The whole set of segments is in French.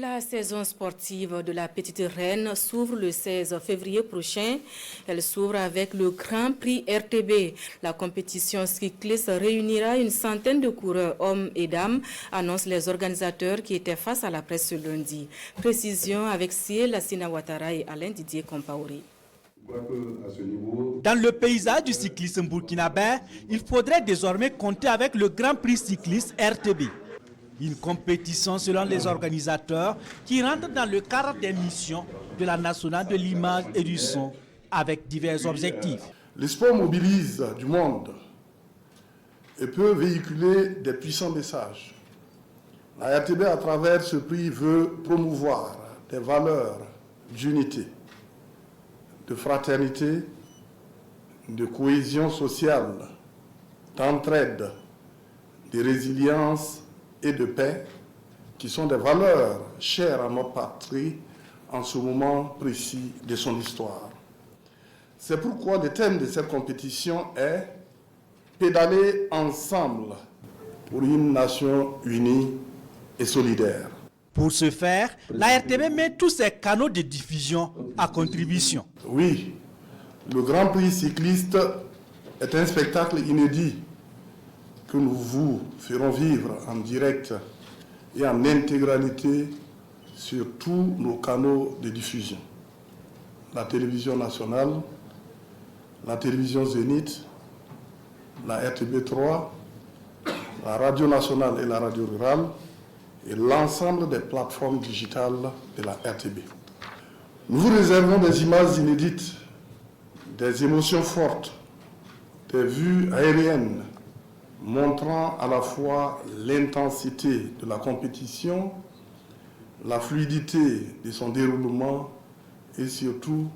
La saison sportive de la Petite Reine s'ouvre le 16 février prochain. Elle s'ouvre avec le Grand Prix RTB. La compétition cycliste réunira une centaine de coureurs, hommes et dames, annoncent les organisateurs qui étaient face à la presse ce lundi. Précision avec Siel Lassina Ouattara et Alain Didier Compaoré. Dans le paysage du cyclisme burkinabé, il faudrait désormais compter avec le Grand Prix cycliste RTB. Une compétition selon les organisateurs qui rentre dans le cadre des missions de la nationale de l'image et du son avec divers objectifs. Le sport mobilise du monde et peut véhiculer des puissants messages. La RTB, à travers ce prix, veut promouvoir des valeurs d'unité, de fraternité, de cohésion sociale, d'entraide, de résilience et de paix, qui sont des valeurs chères à notre patrie en ce moment précis de son histoire. C'est pourquoi le thème de cette compétition est « Pédaler ensemble pour une nation unie et solidaire ». Pour ce faire, la RTB met tous ses canaux de diffusion à contribution. Oui, le Grand Prix cycliste est un spectacle inédit que nous vous ferons vivre en direct et en intégralité sur tous nos canaux de diffusion. La télévision nationale, la télévision Zénith, la RTB3, la radio nationale et la radio rurale et l'ensemble des plateformes digitales de la RTB. Nous vous réservons des images inédites, des émotions fortes, des vues aériennes, montrant à la fois l'intensité de la compétition, la fluidité de son déroulement et surtout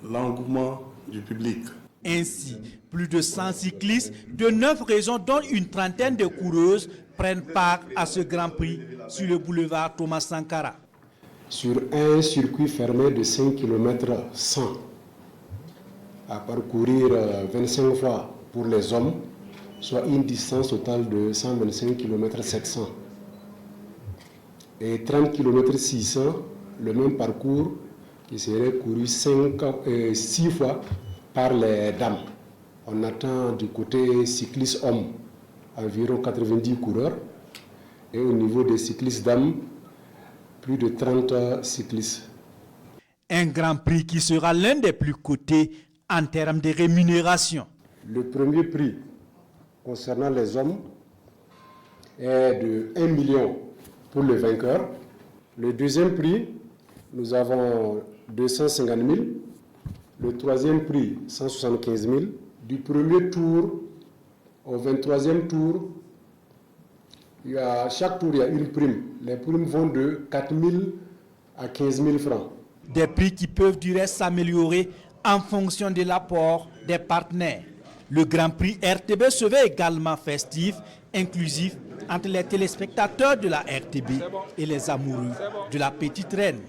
l'engouement du public. Ainsi, plus de 100 cyclistes de 9 régions, dont une trentaine de coureuses, prennent part à ce Grand Prix sur le boulevard Thomas Sankara. Sur un circuit fermé de 5 km 100, à parcourir 25 fois pour les hommes, soit une distance totale de 125 km 700. Et 30 km 600, le même parcours qui serait couru 6 fois par les dames. On attend du côté cycliste homme environ 90 coureurs et au niveau des cyclistes dames, plus de 30 cyclistes. Un Grand Prix qui sera l'un des plus cotés en termes de rémunération. Le premier prix concernant les hommes est de 1 million pour le vainqueur. Le deuxième prix, nous avons 250 000. Le troisième prix, 175 000. Du premier tour au 23e tour, chaque tour, il y a une prime. Les primes vont de 4 000 à 15 000 francs. Des prix qui peuvent du reste s'améliorer en fonction de l'apport des partenaires. Le Grand Prix RTB se veut également festif, inclusif entre les téléspectateurs de la RTB et les amoureux de la Petite Reine.